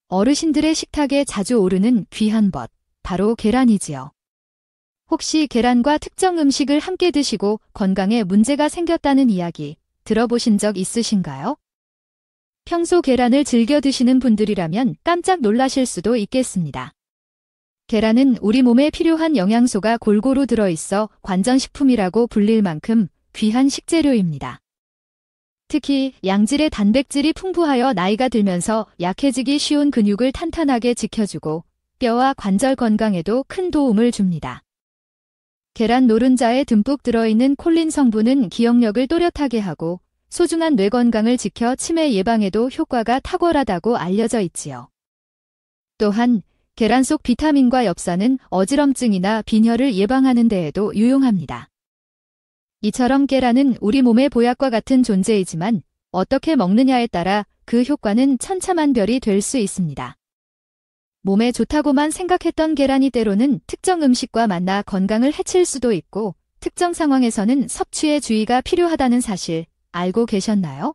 어르신들의 식탁에 자주 오르는 귀한 벗, 바로 계란이지요. 혹시 계란과 특정 음식을 함께 드시고 건강에 문제가 생겼다는 이야기 들어보신 적 있으신가요? 평소 계란을 즐겨 드시는 분들이라면 깜짝 놀라실 수도 있겠습니다. 계란은 우리 몸에 필요한 영양소가 골고루 들어있어 관전식품이라고 불릴 만큼 귀한 식재료입니다. 특히 양질의 단백질이 풍부하여 나이가 들면서 약해지기 쉬운 근육을 탄탄하게 지켜주고 뼈와 관절 건강에도 큰 도움을 줍니다. 계란 노른자에 듬뿍 들어있는 콜린 성분은 기억력을 또렷하게 하고 소중한 뇌 건강을 지켜 치매 예방에도 효과가 탁월하다고 알려져 있지요. 또한 계란 속 비타민과 엽산은 어지럼증이나 빈혈을 예방하는 데에도 유용합니다. 이처럼 계란은 우리 몸의 보약과 같은 존재이지만 어떻게 먹느냐에 따라 그 효과는 천차만별이 될 수 있습니다. 몸에 좋다고만 생각했던 계란이 때로는 특정 음식과 만나 건강을 해칠 수도 있고 특정 상황에서는 섭취에 주의가 필요하다는 사실 알고 계셨나요?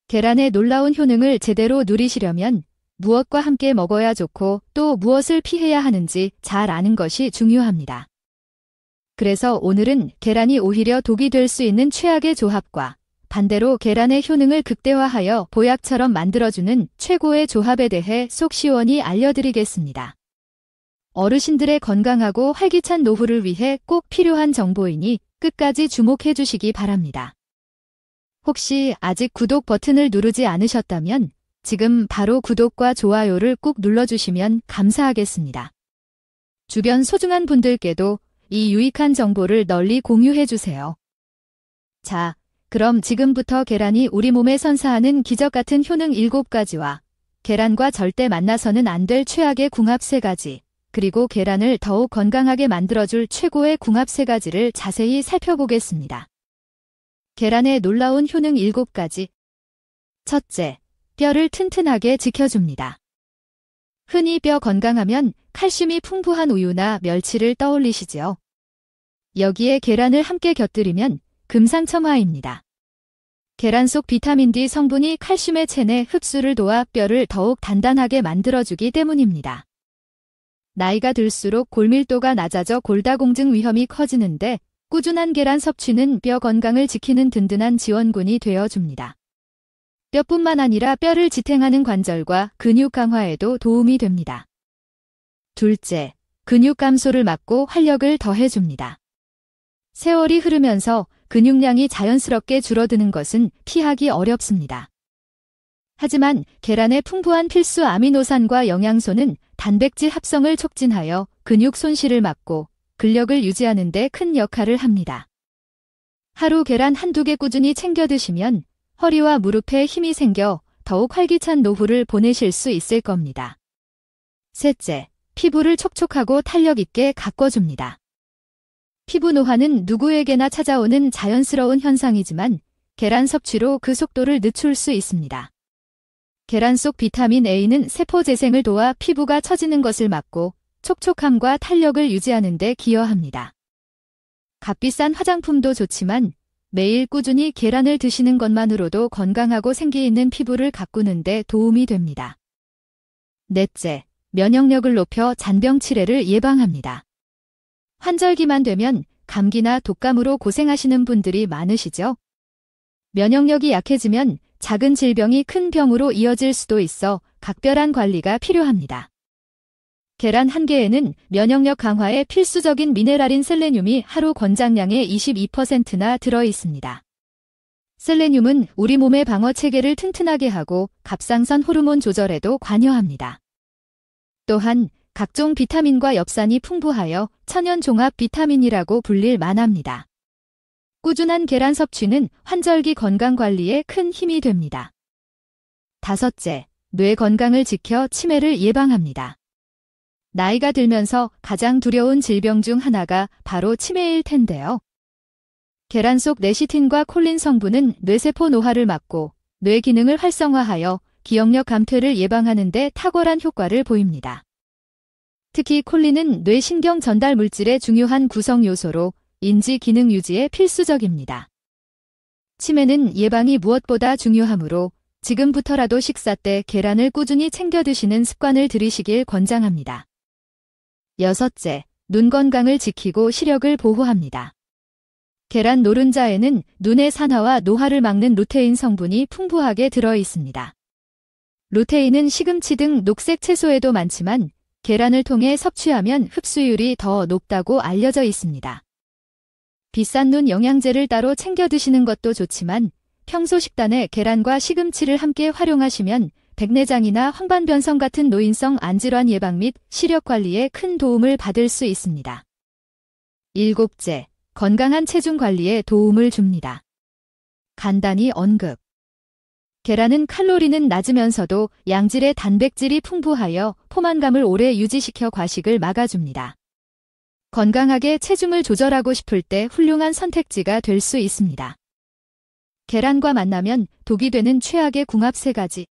계란의 놀라운 효능을 제대로 누리시려면 무엇과 함께 먹어야 좋고 또 무엇을 피해야 하는지 잘 아는 것이 중요합니다. 그래서 오늘은 계란이 오히려 독이 될 수 있는 최악의 조합과 반대로 계란의 효능을 극대화하여 보약처럼 만들어주는 최고의 조합에 대해 속 시원히 알려드리겠습니다. 어르신들의 건강하고 활기찬 노후를 위해 꼭 필요한 정보이니 끝까지 주목해 주시기 바랍니다. 혹시 아직 구독 버튼을 누르지 않으셨다면 지금 바로 구독과 좋아요를 꼭 눌러주시면 감사하겠습니다. 주변 소중한 분들께도 이 유익한 정보를 널리 공유해 주세요. 자, 그럼 지금부터 계란이 우리 몸에 선사하는 기적같은 효능 7가지와 계란과 절대 만나서는 안 될 최악의 궁합 3가지, 그리고 계란을 더욱 건강하게 만들어줄 최고의 궁합 3가지를 자세히 살펴보겠습니다. 계란의 놀라운 효능 7가지. 첫째, 뼈를 튼튼하게 지켜줍니다. 흔히 뼈 건강하면 칼슘이 풍부한 우유나 멸치를 떠올리시죠? 여기에 계란을 함께 곁들이면 금상첨화입니다. 계란 속 비타민 D 성분이 칼슘의 체내 흡수를 도와 뼈를 더욱 단단하게 만들어주기 때문입니다. 나이가 들수록 골밀도가 낮아져 골다공증 위험이 커지는데 꾸준한 계란 섭취는 뼈 건강을 지키는 든든한 지원군이 되어줍니다. 뼈뿐만 아니라 뼈를 지탱하는 관절과 근육 강화에도 도움이 됩니다. 둘째, 근육 감소를 막고 활력을 더해줍니다. 세월이 흐르면서 근육량이 자연스럽게 줄어드는 것은 피하기 어렵습니다. 하지만 계란의 풍부한 필수 아미노산과 영양소는 단백질 합성을 촉진하여 근육 손실을 막고 근력을 유지하는 데 큰 역할을 합니다. 하루 계란 한두 개 꾸준히 챙겨 드시면 허리와 무릎에 힘이 생겨 더욱 활기찬 노후를 보내실 수 있을 겁니다. 셋째, 피부를 촉촉하고 탄력 있게 가꿔줍니다. 피부 노화는 누구에게나 찾아오는 자연스러운 현상이지만 계란 섭취로 그 속도를 늦출 수 있습니다. 계란 속 비타민 A는 세포 재생을 도와 피부가 처지는 것을 막고 촉촉함과 탄력을 유지하는 데 기여합니다. 값비싼 화장품도 좋지만 매일 꾸준히 계란을 드시는 것만으로도 건강하고 생기 있는 피부를 가꾸는 데 도움이 됩니다. 넷째, 면역력을 높여 잔병 치레를 예방합니다. 환절기만 되면 감기나 독감으로 고생하시는 분들이 많으시죠? 면역력이 약해지면 작은 질병이 큰 병으로 이어질 수도 있어 각별한 관리가 필요합니다. 계란 한 개에는 면역력 강화에 필수적인 미네랄인 셀레늄이 하루 권장량의 22%나 들어 있습니다. 셀레늄은 우리 몸의 방어 체계를 튼튼하게 하고 갑상선 호르몬 조절에도 관여합니다. 또한 각종 비타민과 엽산이 풍부하여 천연 종합 비타민이라고 불릴 만합니다. 꾸준한 계란 섭취는 환절기 건강 관리에 큰 힘이 됩니다. 다섯째, 뇌 건강을 지켜 치매를 예방합니다. 나이가 들면서 가장 두려운 질병 중 하나가 바로 치매일 텐데요. 계란 속 레시틴과 콜린 성분은 뇌세포 노화를 막고 뇌 기능을 활성화하여 기억력 감퇴를 예방하는 데 탁월한 효과를 보입니다. 특히 콜린은 뇌신경 전달 물질의 중요한 구성 요소로 인지 기능 유지에 필수적입니다. 치매는 예방이 무엇보다 중요하므로 지금부터라도 식사 때 계란을 꾸준히 챙겨 드시는 습관을 들이시길 권장합니다. 여섯째, 눈 건강을 지키고 시력을 보호합니다. 계란 노른자에는 눈의 산화와 노화를 막는 루테인 성분이 풍부하게 들어 있습니다. 루테인은 시금치 등 녹색 채소에도 많지만 계란을 통해 섭취하면 흡수율이 더 높다고 알려져 있습니다. 비싼 눈 영양제를 따로 챙겨 드시는 것도 좋지만 평소 식단에 계란과 시금치를 함께 활용하시면 백내장이나 황반변성 같은 노인성 안질환 예방 및 시력 관리에 큰 도움을 받을 수 있습니다. 일곱째, 건강한 체중 관리에 도움을 줍니다. 간단히 언급. 계란은 칼로리는 낮으면서도 양질의 단백질이 풍부하여 포만감을 오래 유지시켜 과식을 막아줍니다. 건강하게 체중을 조절하고 싶을 때 훌륭한 선택지가 될 수 있습니다. 계란과 만나면 독이 되는 최악의 궁합 3가지.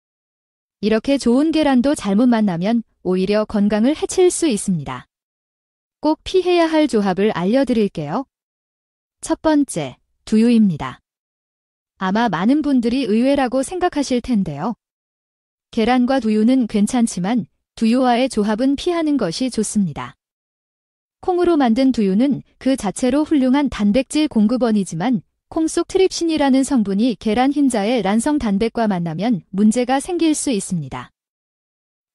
이렇게 좋은 계란도 잘못 만나면 오히려 건강을 해칠 수 있습니다. 꼭 피해야 할 조합을 알려드릴게요. 첫 번째, 두유입니다. 아마 많은 분들이 의외라고 생각하실 텐데요. 계란과 두유는 괜찮지만 두유와의 조합은 피하는 것이 좋습니다. 콩으로 만든 두유는 그 자체로 훌륭한 단백질 공급원이지만 콩 속 트립신이라는 성분이 계란 흰자의 란성 단백과 만나면 문제가 생길 수 있습니다.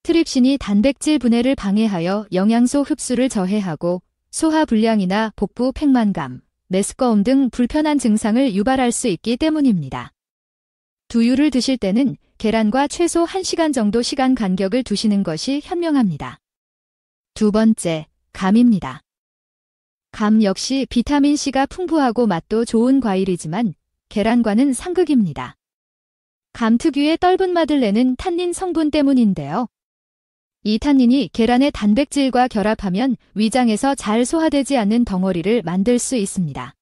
트립신이 단백질 분해를 방해하여 영양소 흡수를 저해하고 소화 불량이나 복부 팽만감, 메스꺼움 등 불편한 증상을 유발할 수 있기 때문입니다. 두유를 드실 때는 계란과 최소 1시간 정도 시간 간격을 두시는 것이 현명합니다. 두 번째, 감입니다. 감 역시 비타민C가 풍부하고 맛도 좋은 과일이지만 계란과는 상극입니다. 감 특유의 떫은 맛을 내는 탄닌 성분 때문인데요. 이 탄닌이 계란의 단백질과 결합하면 위장에서 잘 소화되지 않는 덩어리를 만들 수 있습니다.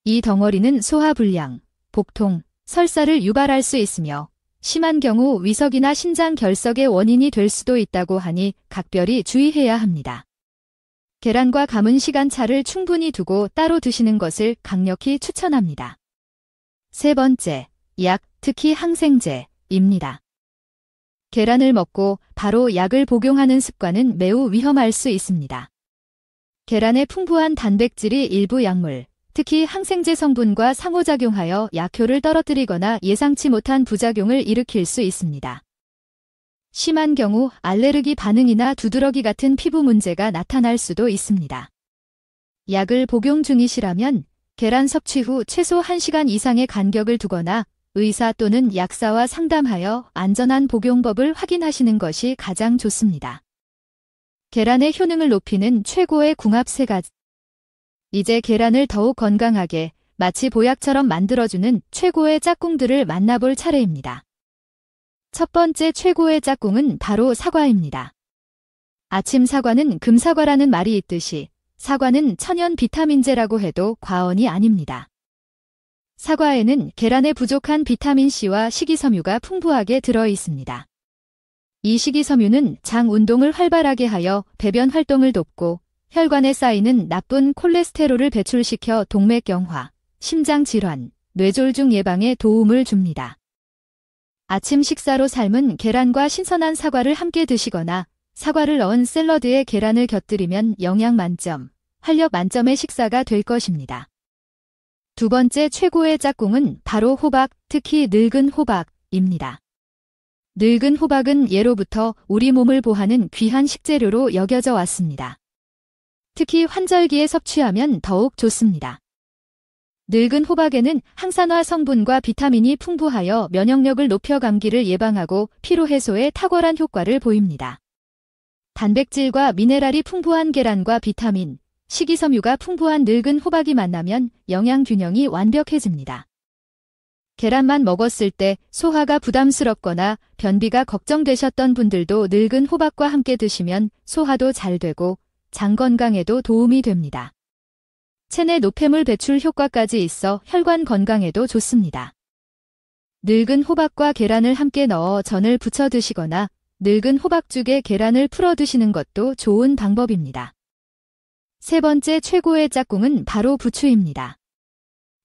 이 덩어리는 소화불량, 복통, 설사를 유발할 수 있으며 심한 경우 위석이나 신장 결석의 원인이 될 수도 있다고 하니 각별히 주의해야 합니다. 계란과 감은 시간차를 충분히 두고 따로 드시는 것을 강력히 추천합니다. 세 번째, 약, 특히 항생제입니다. 계란을 먹고 바로 약을 복용하는 습관은 매우 위험할 수 있습니다. 계란의 풍부한 단백질이 일부 약물, 특히 항생제 성분과 상호작용하여 약효를 떨어뜨리거나 예상치 못한 부작용을 일으킬 수 있습니다. 심한 경우 알레르기 반응이나 두드러기 같은 피부 문제가 나타날 수도 있습니다. 약을 복용 중이시라면 계란 섭취 후 최소 1시간 이상의 간격을 두거나 의사 또는 약사와 상담하여 안전한 복용법을 확인하시는 것이 가장 좋습니다. 계란의 효능을 높이는 최고의 궁합 3가지. 이제 계란을 더욱 건강하게 마치 보약처럼 만들어주는 최고의 짝꿍들을 만나볼 차례입니다. 첫 번째 최고의 짝꿍은 바로 사과입니다. 아침 사과는 금사과라는 말이 있듯이 사과는 천연 비타민제라고 해도 과언이 아닙니다. 사과에는 계란에 부족한 비타민C와 식이섬유가 풍부하게 들어 있습니다. 이 식이섬유는 장 운동을 활발하게 하여 배변 활동을 돕고 혈관에 쌓이는 나쁜 콜레스테롤을 배출시켜 동맥경화, 심장질환, 뇌졸중 예방에 도움을 줍니다. 아침 식사로 삶은 계란과 신선한 사과를 함께 드시거나 사과를 넣은 샐러드에 계란을 곁들이면 영양 만점, 활력 만점의 식사가 될 것입니다. 두 번째 최고의 짝꿍은 바로 호박, 특히 늙은 호박입니다. 늙은 호박은 예로부터 우리 몸을 보하는 귀한 식재료로 여겨져 왔습니다. 특히 환절기에 섭취하면 더욱 좋습니다. 늙은 호박에는 항산화 성분과 비타민이 풍부하여 면역력을 높여 감기를 예방하고 피로 해소에 탁월한 효과를 보입니다. 단백질과 미네랄이 풍부한 계란과 비타민, 식이섬유가 풍부한 늙은 호박이 만나면 영양 균형이 완벽해집니다. 계란만 먹었을 때 소화가 부담스럽거나 변비가 걱정되셨던 분들도 늙은 호박과 함께 드시면 소화도 잘 되고 장 건강에도 도움이 됩니다. 체내 노폐물 배출 효과까지 있어 혈관 건강에도 좋습니다. 늙은 호박과 계란을 함께 넣어 전을 부쳐 드시거나 늙은 호박죽에 계란을 풀어 드시는 것도 좋은 방법입니다. 세 번째 최고의 짝꿍은 바로 부추입니다.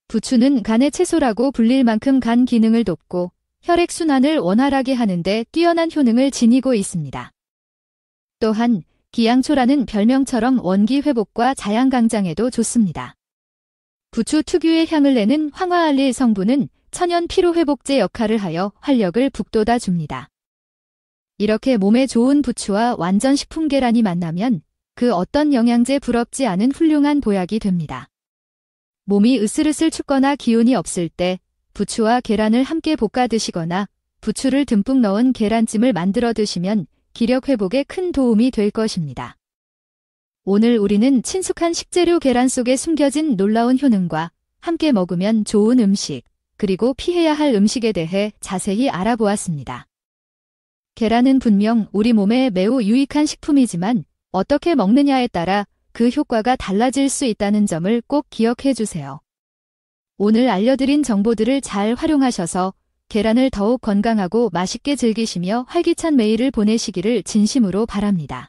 부추는 간의 채소라고 불릴 만큼 간 기능을 돕고 혈액순환을 원활하게 하는데 뛰어난 효능을 지니고 있습니다. 또한 기양초라는 별명처럼 원기 회복과 자양 강장에도 좋습니다. 부추 특유의 향을 내는 황화알릴 성분은 천연 피로회복제 역할을 하여 활력을 북돋아 줍니다. 이렇게 몸에 좋은 부추와 완전 식품 계란이 만나면 그 어떤 영양제 부럽지 않은 훌륭한 보약이 됩니다. 몸이 으슬으슬 춥거나 기운이 없을 때 부추와 계란을 함께 볶아 드시거나 부추를 듬뿍 넣은 계란찜을 만들어 드시면 기력 회복에 큰 도움이 될 것입니다. 오늘 우리는 친숙한 식재료 계란 속에 숨겨진 놀라운 효능과 함께 먹으면 좋은 음식, 그리고 피해야 할 음식에 대해 자세히 알아보았습니다. 계란은 분명 우리 몸에 매우 유익한 식품이지만 어떻게 먹느냐에 따라 그 효과가 달라질 수 있다는 점을 꼭 기억해 주세요. 오늘 알려드린 정보들을 잘 활용하셔서 계란을 더욱 건강하고 맛있게 즐기시며 활기찬 매일을 보내시기를 진심으로 바랍니다.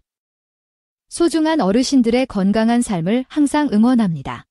소중한 어르신들의 건강한 삶을 항상 응원합니다.